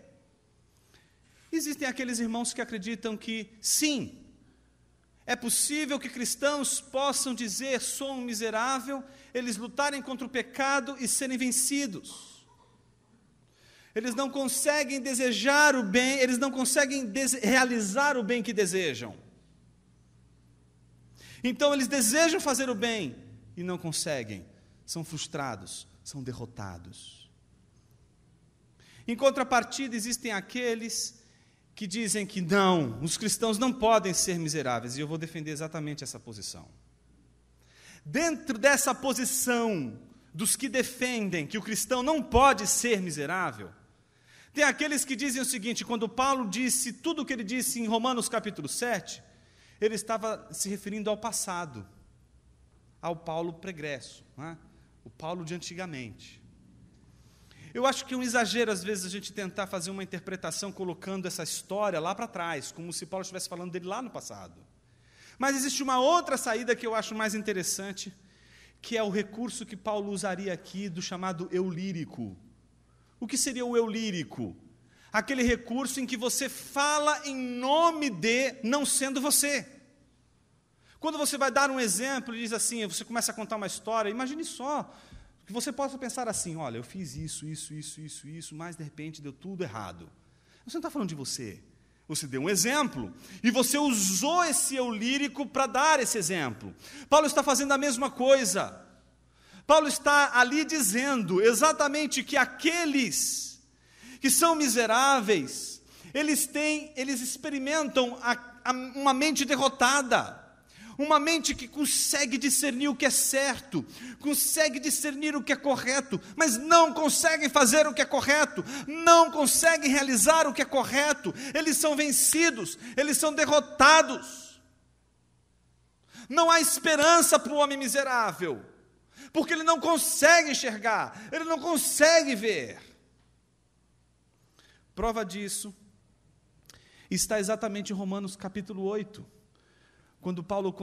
Existem aqueles irmãos que acreditam que, sim, é possível que cristãos possam dizer: sou um miserável, eles lutarem contra o pecado e serem vencidos. Eles não conseguem desejar o bem, eles não conseguem realizar o bem que desejam. Então eles desejam fazer o bem e não conseguem, são frustrados, são derrotados. Em contrapartida, existem aqueles que dizem que não, os cristãos não podem ser miseráveis, e eu vou defender exatamente essa posição. Dentro dessa posição dos que defendem que o cristão não pode ser miserável, tem aqueles que dizem o seguinte: quando Paulo disse tudo o que ele disse em Romanos capítulo 7, ele estava se referindo ao passado, ao Paulo pregresso, não é? O Paulo de antigamente. Eu acho que é um exagero, às vezes, a gente tentar fazer uma interpretação colocando essa história lá para trás, como se Paulo estivesse falando dele lá no passado. Mas existe uma outra saída que eu acho mais interessante, que é o recurso que Paulo usaria aqui do chamado eu lírico. O que seria o eu lírico? Aquele recurso em que você fala em nome de, não sendo você. Quando você vai dar um exemplo e diz assim, você começa a contar uma história, imagine só, Que você possa pensar assim, olha, eu fiz isso, mas de repente deu tudo errado. Você não está falando de você. Você deu um exemplo, e você usou esse eu lírico para dar esse exemplo. Paulo está fazendo a mesma coisa. Paulo está ali dizendo exatamente que aqueles que são miseráveis, eles experimentam uma mente derrotada, uma mente que consegue discernir o que é certo, consegue discernir o que é correto, mas não consegue fazer o que é correto, não consegue realizar o que é correto. Eles são vencidos, eles são derrotados. Não há esperança para o homem miserável, porque ele não consegue enxergar, ele não consegue ver. Prova disso está exatamente em Romanos capítulo 8, quando Paulo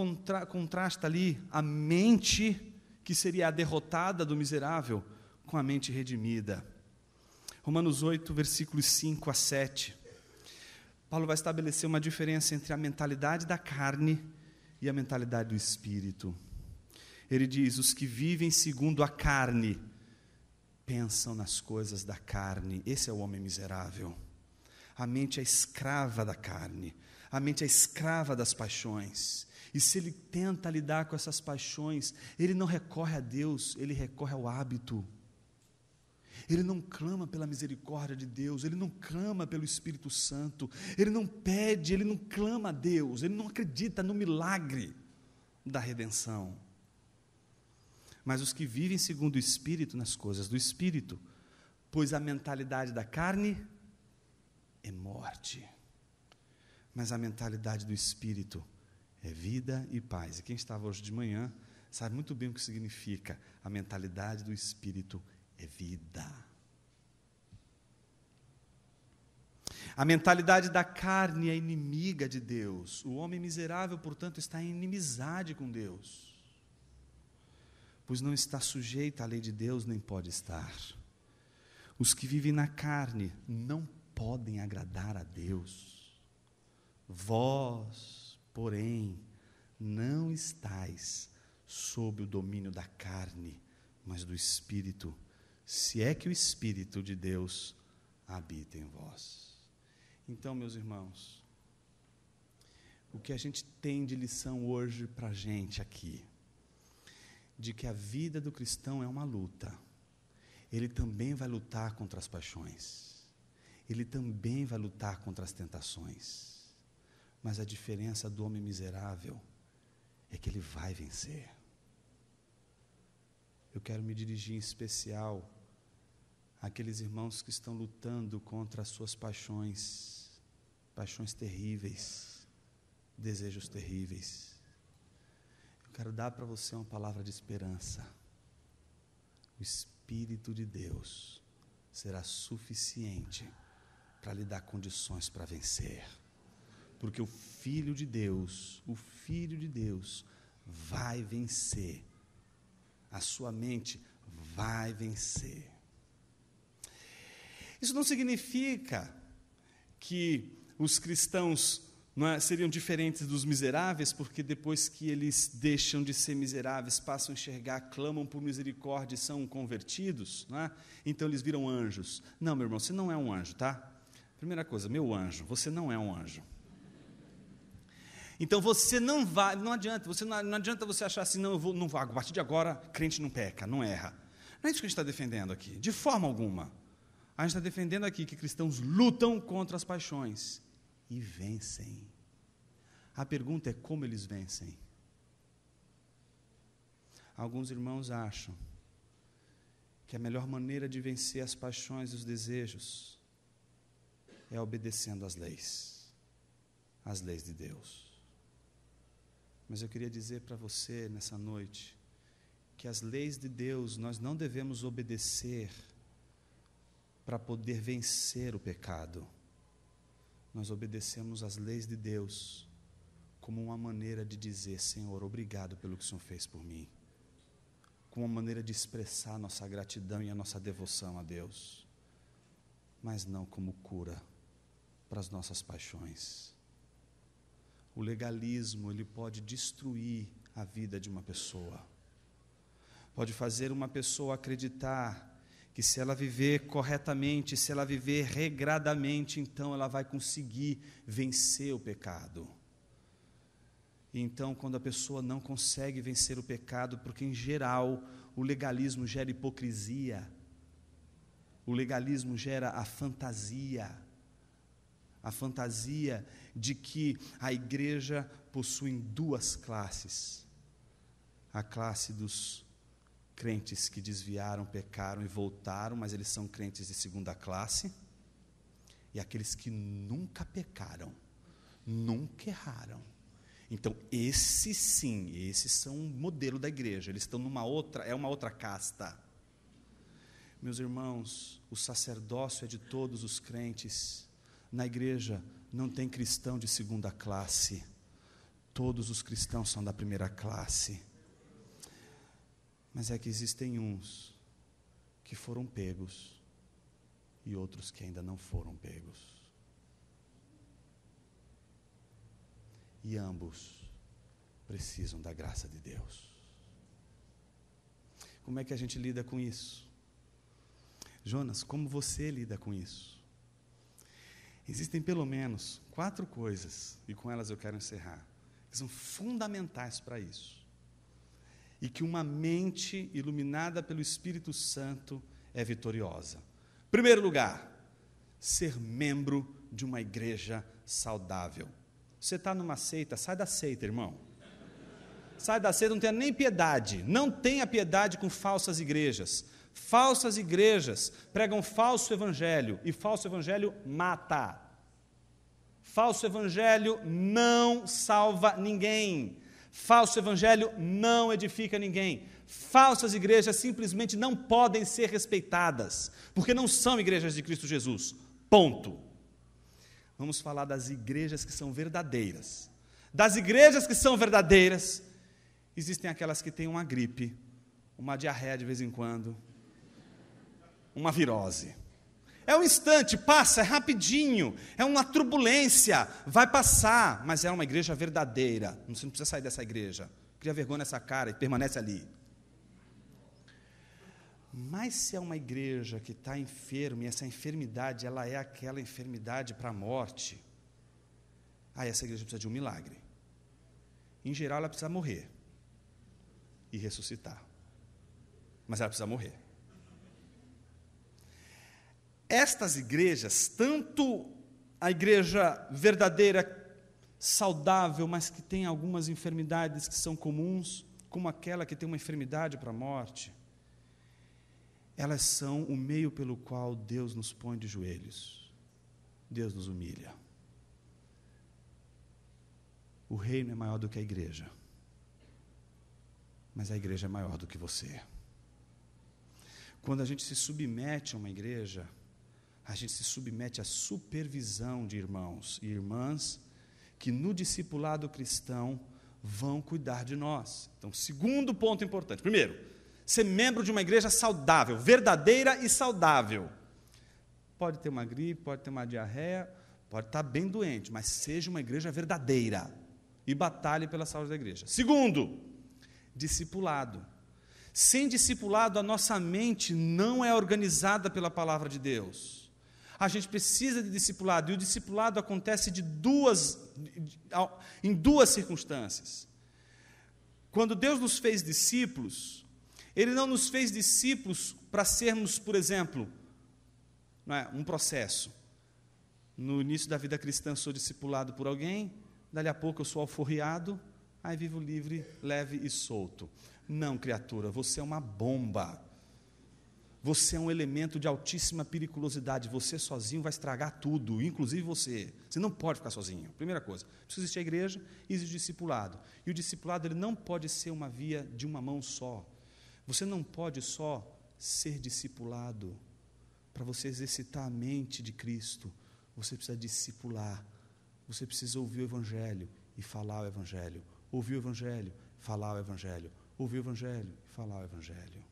contrasta ali a mente que seria a derrotada do miserável com a mente redimida. Romanos 8, versículos 5 a 7. Paulo vai estabelecer uma diferença entre a mentalidade da carne e a mentalidade do espírito. Ele diz: os que vivem segundo a carne pensam nas coisas da carne. Esse é o homem miserável. A mente é escrava da carne, a mente é escrava das paixões. E se ele tenta lidar com essas paixões, ele não recorre a Deus, ele recorre ao hábito. Ele não clama pela misericórdia de Deus, ele não clama pelo Espírito Santo, ele não pede, ele não clama a Deus, ele não acredita no milagre da redenção. Mas os que vivem segundo o Espírito, nas coisas do Espírito, pois a mentalidade da carne é morte, mas a mentalidade do Espírito é vida e paz. E quem estava hoje de manhã sabe muito bem o que significa. A mentalidade do Espírito é vida. A mentalidade da carne é inimiga de Deus. O homem miserável, portanto, está em inimizade com Deus, pois não está sujeito à lei de Deus, nem pode estar. Os que vivem na carne não podem agradar a Deus. Vós, porém, não estáis sob o domínio da carne, mas do Espírito, se é que o Espírito de Deus habita em vós. Então, meus irmãos, o que a gente tem de lição hoje para a gente aqui, de que a vida do cristão é uma luta. Ele também vai lutar contra as paixões, ele também vai lutar contra as tentações, mas a diferença do homem miserável é que ele vai vencer. Eu quero me dirigir em especial àqueles irmãos que estão lutando contra as suas paixões terríveis, desejos terríveis. Eu quero dar para você uma palavra de esperança. O Espírito de Deus será suficiente para lhe dar condições para vencer, porque o Filho de Deus vai vencer, a sua mente vai vencer. Isso não significa que os cristãos seriam diferentes dos miseráveis, porque depois que eles deixam de ser miseráveis, passam a enxergar, clamam por misericórdia e são convertidos, então eles viram anjos. Não, meu irmão, você não é um anjo, tá? Primeira coisa, meu anjo, você não é um anjo. Então você não adianta você achar assim, não vou, a partir de agora, crente não peca, não erra. Não é isso que a gente está defendendo aqui, de forma alguma. A gente está defendendo aqui que cristãos lutam contra as paixões e vencem. A pergunta é como eles vencem. Alguns irmãos acham que a melhor maneira de vencer as paixões e os desejos é obedecendo às leis de Deus. Mas eu queria dizer para você nessa noite que as leis de Deus nós não devemos obedecer para poder vencer o pecado. Nós obedecemos às leis de Deus como uma maneira de dizer: Senhor, obrigado pelo que o Senhor fez por mim, como uma maneira de expressar a nossa gratidão e a nossa devoção a Deus, mas não como cura para as nossas paixões. O legalismo, ele pode destruir a vida de uma pessoa. pode fazer uma pessoa acreditar que se ela viver corretamente, se ela viver regradamente, então ela vai conseguir vencer o pecado. E então, quando a pessoa não consegue vencer o pecado, porque em geral o legalismo gera hipocrisia, o legalismo gera a fantasia de que a igreja possui duas classes: a classe dos crentes que desviaram, pecaram e voltaram, mas eles são crentes de segunda classe, e aqueles que nunca pecaram, nunca erraram. Então, esses são um modelo da igreja, eles estão uma outra casta. Meus irmãos, o sacerdócio é de todos os crentes. Na igreja não tem cristão de segunda classe, todos os cristãos são da primeira classe. Mas é que existem uns que foram pegos e outros que ainda não foram pegos. E ambos precisam da graça de Deus. Como é que a gente lida com isso? Jonas, como você lida com isso? Existem pelo menos 4 coisas, e com elas eu quero encerrar, que são fundamentais para isso. E que uma mente iluminada pelo Espírito Santo é vitoriosa. Primeiro lugar, ser membro de uma igreja saudável. Você está numa seita, sai da seita, irmão. Sai da seita, não tenha nem piedade. Não tenha piedade com falsas igrejas. Falsas igrejas pregam falso evangelho, e falso evangelho mata. Falso evangelho não salva ninguém. Falso evangelho não edifica ninguém. Falsas igrejas simplesmente não podem ser respeitadas, porque não são igrejas de Cristo Jesus. Ponto. Vamos falar das igrejas que são verdadeiras. Das igrejas que são verdadeiras, existem aquelas que têm uma gripe, uma diarreia de vez em quando, uma virose. É um instante, passa, é rapidinho, é uma turbulência, vai passar, mas é uma igreja verdadeira. Você não precisa sair dessa igreja, cria vergonha nessa cara e permanece ali. Mas se é uma igreja que está enferma, e essa enfermidade, ela é aquela enfermidade para a morte, aí essa igreja precisa de um milagre. Em geral, ela precisa morrer e ressuscitar, mas ela precisa morrer. Estas igrejas, tanto a igreja verdadeira, saudável, mas que tem algumas enfermidades que são comuns, como aquela que tem uma enfermidade para a morte, elas são o meio pelo qual Deus nos põe de joelhos, Deus nos humilha. O reino é maior do que a igreja, mas a igreja é maior do que você. Quando a gente se submete a uma igreja, a gente se submete à supervisão de irmãos e irmãs que no discipulado cristão vão cuidar de nós. Então, segundo ponto importante. Primeiro, ser membro de uma igreja saudável, verdadeira e saudável. Pode ter uma gripe, pode ter uma diarreia, pode estar bem doente, mas seja uma igreja verdadeira e batalhe pela saúde da igreja. Segundo, discipulado. Sem discipulado, a nossa mente não é organizada pela palavra de Deus. A gente precisa de discipulado, e o discipulado acontece em duas circunstâncias. Quando Deus nos fez discípulos, Ele não nos fez discípulos para sermos, por exemplo, um processo. No início da vida cristã sou discipulado por alguém, dali a pouco eu sou alforriado, aí vivo livre, leve e solto. Não, criatura, você é uma bomba. Você é um elemento de altíssima periculosidade. Você sozinho vai estragar tudo, inclusive você. Você não pode ficar sozinho. Primeira coisa, precisa existir a igreja e existe o discipulado. E o discipulado ele não pode ser uma via de uma mão só. Você não pode só ser discipulado para você exercitar a mente de Cristo. Você precisa discipular. Você precisa ouvir o Evangelho e falar o Evangelho. Ouvir o Evangelho, falar o Evangelho. Ouvir o Evangelho e falar o Evangelho.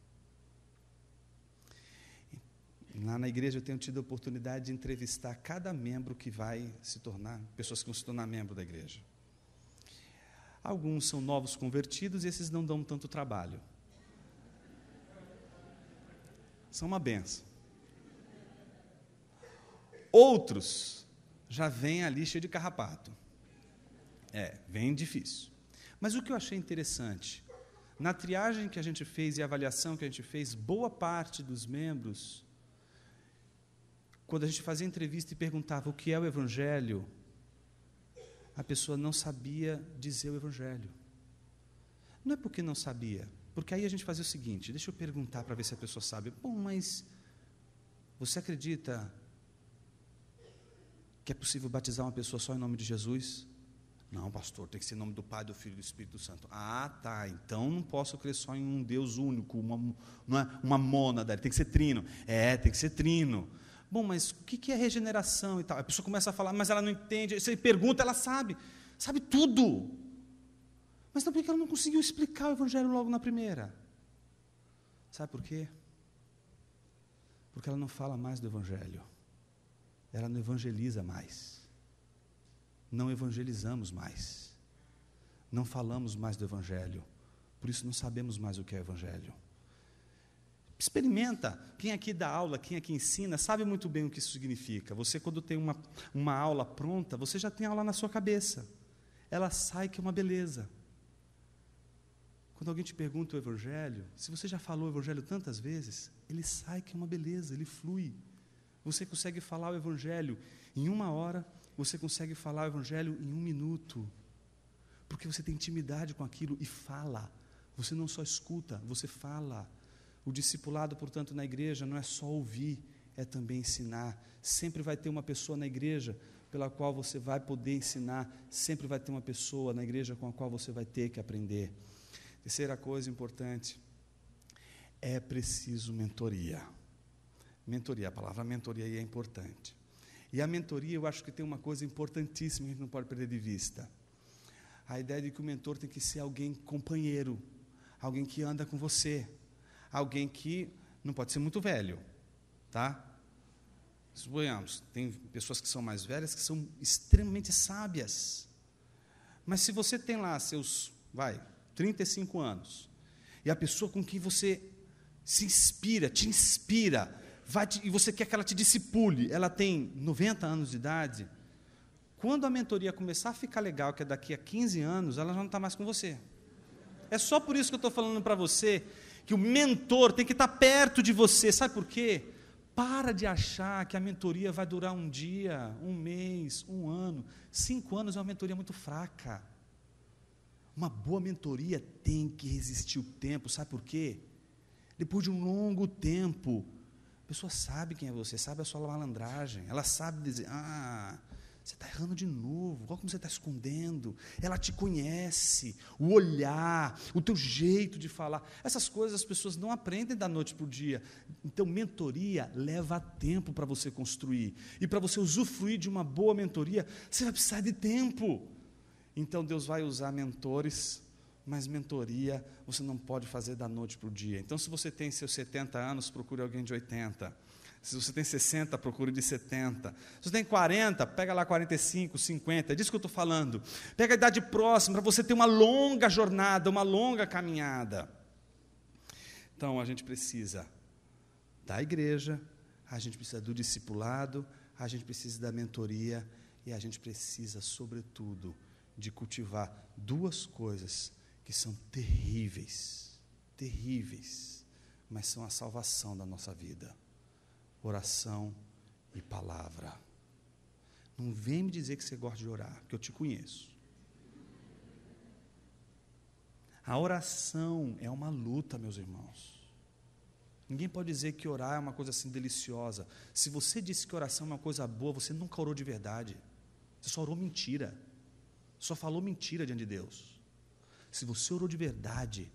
Lá na igreja eu tenho tido a oportunidade de entrevistar cada membro que vai se tornar, pessoas que vão se tornar membro da igreja. Alguns são novos convertidos e esses não dão tanto trabalho. são uma benção. Outros já vêm ali cheio de carrapato. Vem difícil. Mas o que eu achei interessante, na triagem que a gente fez e a avaliação que a gente fez, boa parte dos membros, quando a gente fazia entrevista e perguntava o que é o Evangelho, a pessoa não sabia dizer o Evangelho. Não é porque não sabia, porque aí a gente fazia o seguinte, deixa eu perguntar para ver se a pessoa sabe. Bom, mas você acredita que é possível batizar uma pessoa só em nome de Jesus? Não, pastor, tem que ser em nome do Pai, do Filho e do Espírito Santo. Ah, tá, então não posso crer só em um Deus único, uma mônada, tem que ser trino. Tem que ser trino. Bom, mas o que é regeneração e tal? A pessoa começa a falar, mas ela não entende. Você pergunta, ela sabe tudo. Mas não, porque ela não conseguiu explicar o Evangelho logo na primeira. Sabe por quê? Porque ela não fala mais do Evangelho. Ela não evangeliza mais. Não evangelizamos mais. Não falamos mais do Evangelho. Por isso não sabemos mais o que é Evangelho. Experimenta. Quem aqui dá aula, quem aqui ensina, sabe muito bem o que isso significa. Você, quando tem uma aula pronta, você já tem a aula na sua cabeça. Ela sai que é uma beleza. Quando alguém te pergunta o Evangelho, se você já falou o Evangelho tantas vezes, ele sai que é uma beleza, ele flui. Você consegue falar o Evangelho em 1 hora, você consegue falar o Evangelho em 1 minuto, porque você tem intimidade com aquilo e fala. Você não só escuta, você fala. O discipulado, portanto, na igreja não é só ouvir, é também ensinar. Sempre vai ter uma pessoa na igreja pela qual você vai poder ensinar, sempre vai ter uma pessoa na igreja com a qual você vai ter que aprender. Terceira coisa importante, é preciso mentoria. Mentoria, a palavra mentoria aí é importante. E a mentoria, eu acho que tem uma coisa importantíssima que a gente não pode perder de vista. A ideia de que o mentor tem que ser alguém companheiro, alguém que anda com você, alguém que não pode ser muito velho, tá? Suponhamos, tem pessoas que são mais velhas que são extremamente sábias. Mas se você tem lá seus, 35 anos, e a pessoa com quem você se inspira, te inspira, e você quer que ela te discipule, ela tem 90 anos de idade, quando a mentoria começar a ficar legal, que é daqui a 15 anos, ela já não está mais com você. É só por isso que eu estou falando para você, que o mentor tem que estar perto de você, sabe por quê? Para de achar que a mentoria vai durar 1 dia, 1 mês, 1 ano, 5 anos é uma mentoria muito fraca. Uma boa mentoria tem que resistir o tempo, sabe por quê? Depois de um longo tempo, a pessoa sabe quem é você, sabe a sua malandragem, ela sabe dizer, você está errando de novo, qual como você está escondendo? Ela te conhece, o olhar, o teu jeito de falar, essas coisas as pessoas não aprendem da noite para o dia. Então, mentoria leva tempo para você construir, e para você usufruir de uma boa mentoria, você vai precisar de tempo. Então, Deus vai usar mentores, mas mentoria você não pode fazer da noite para o dia. Então, se você tem seus 70 anos, procure alguém de 80. Se você tem 60, procure de 70. Se você tem 40, pega lá 45, 50. É disso que eu estou falando. Pega a idade próxima, para você ter uma longa jornada, uma longa caminhada. Então, a gente precisa da igreja, a gente precisa do discipulado, a gente precisa da mentoria e a gente precisa, sobretudo, de cultivar 2 coisas que são terríveis, mas são a salvação da nossa vida: oração e palavra. Não vem me dizer que você gosta de orar, porque eu te conheço. A oração é uma luta, meus irmãos. Ninguém pode dizer que orar é uma coisa assim deliciosa. Se você disse que oração é uma coisa boa, você nunca orou de verdade. Você só orou mentira. Só falou mentira diante de Deus. Se você orou de verdade,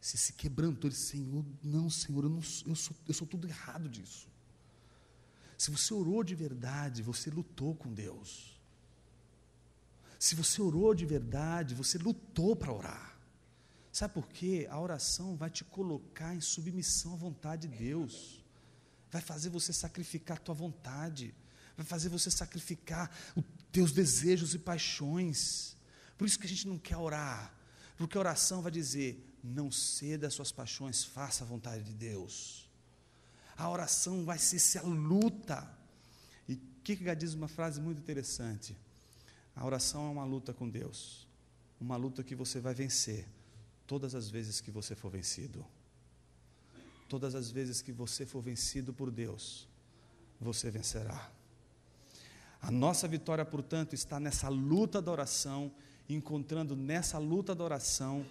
você se quebrantou, disse, Senhor, não, Senhor, eu sou tudo errado disso. Se você orou de verdade, você lutou com Deus. Se você orou de verdade, você lutou para orar. Sabe por quê? A oração vai te colocar em submissão à vontade de Deus. Vai fazer você sacrificar a tua vontade. Vai fazer você sacrificar os teus desejos e paixões. Por isso que a gente não quer orar. Porque a oração vai dizer, não ceda às suas paixões, faça a vontade de Deus. A oração vai ser essa luta. E Kierkegaard diz uma frase muito interessante: a oração é uma luta com Deus, uma luta que você vai vencer todas as vezes que você for vencido. Todas as vezes que você for vencido por Deus, você vencerá. A nossa vitória, portanto, está nessa luta da oração, encontrando nessa luta da oração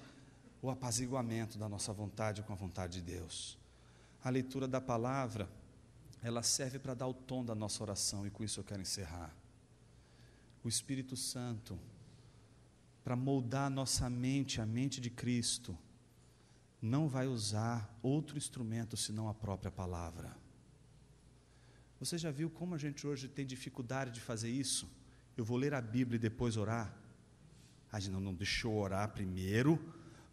o apaziguamento da nossa vontade com a vontade de Deus. A leitura da palavra, ela serve para dar o tom da nossa oração, e com isso eu quero encerrar. O Espírito Santo, para moldar a nossa mente, a mente de Cristo, não vai usar outro instrumento senão a própria palavra. Você já viu como a gente hoje tem dificuldade de fazer isso? Eu vou ler a Bíblia e depois orar? A gente não deixou orar primeiro,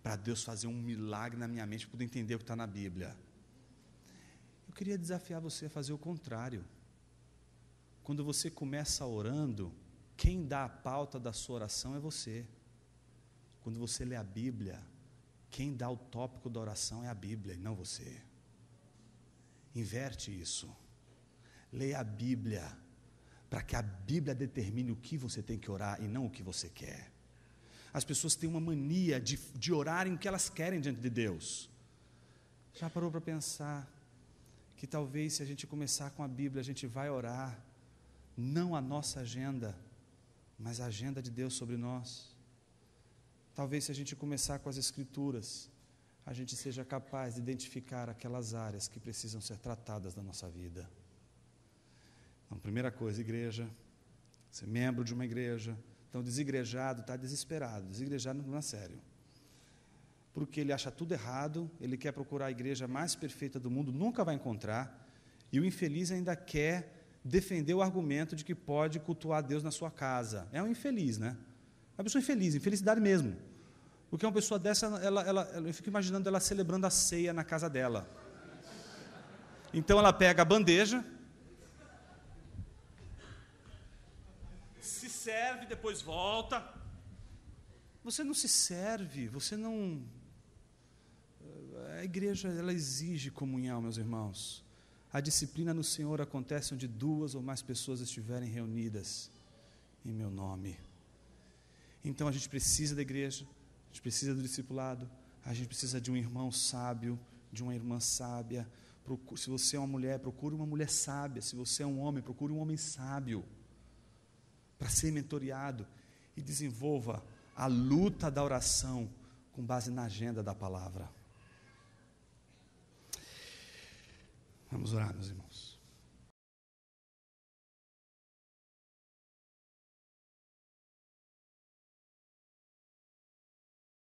para Deus fazer um milagre na minha mente, para poder entender o que está na Bíblia. Eu queria desafiar você a fazer o contrário. Quando você começa orando, quem dá a pauta da sua oração é você. Quando você lê a Bíblia, quem dá o tópico da oração é a Bíblia e não você. Inverte isso. Leia a Bíblia, para que a Bíblia determine o que você tem que orar e não o que você quer. As pessoas têm uma mania de orarem o que elas querem diante de Deus. Já parou para pensar que talvez, se a gente começar com a Bíblia, a gente vai orar não a nossa agenda, mas a agenda de Deus sobre nós? Talvez, se a gente começar com as Escrituras, a gente seja capaz de identificar aquelas áreas que precisam ser tratadas na nossa vida. Então, primeira coisa, igreja, ser membro de uma igreja. Então, desigrejado está desesperado, desigrejado não é sério. Porque ele acha tudo errado, ele quer procurar a igreja mais perfeita do mundo, nunca vai encontrar, e o infeliz ainda quer defender o argumento de que pode cultuar Deus na sua casa. É um infeliz, né? É uma pessoa infeliz, infelicidade mesmo. Porque uma pessoa dessa, eu fico imaginando ela celebrando a ceia na casa dela. Então ela pega a bandeja, se serve, depois volta. Você não se serve, você não... A igreja, ela exige comunhão, meus irmãos. A disciplina no Senhor acontece onde 2 ou mais pessoas estiverem reunidas em meu nome. Então a gente precisa da igreja, a gente precisa do discipulado, a gente precisa de um irmão sábio, de uma irmã sábia. Se você é uma mulher, procure uma mulher sábia. Se você é um homem, procure um homem sábio, para ser mentoreado, e desenvolva a luta da oração com base na agenda da palavra. Vamos orar, meus irmãos.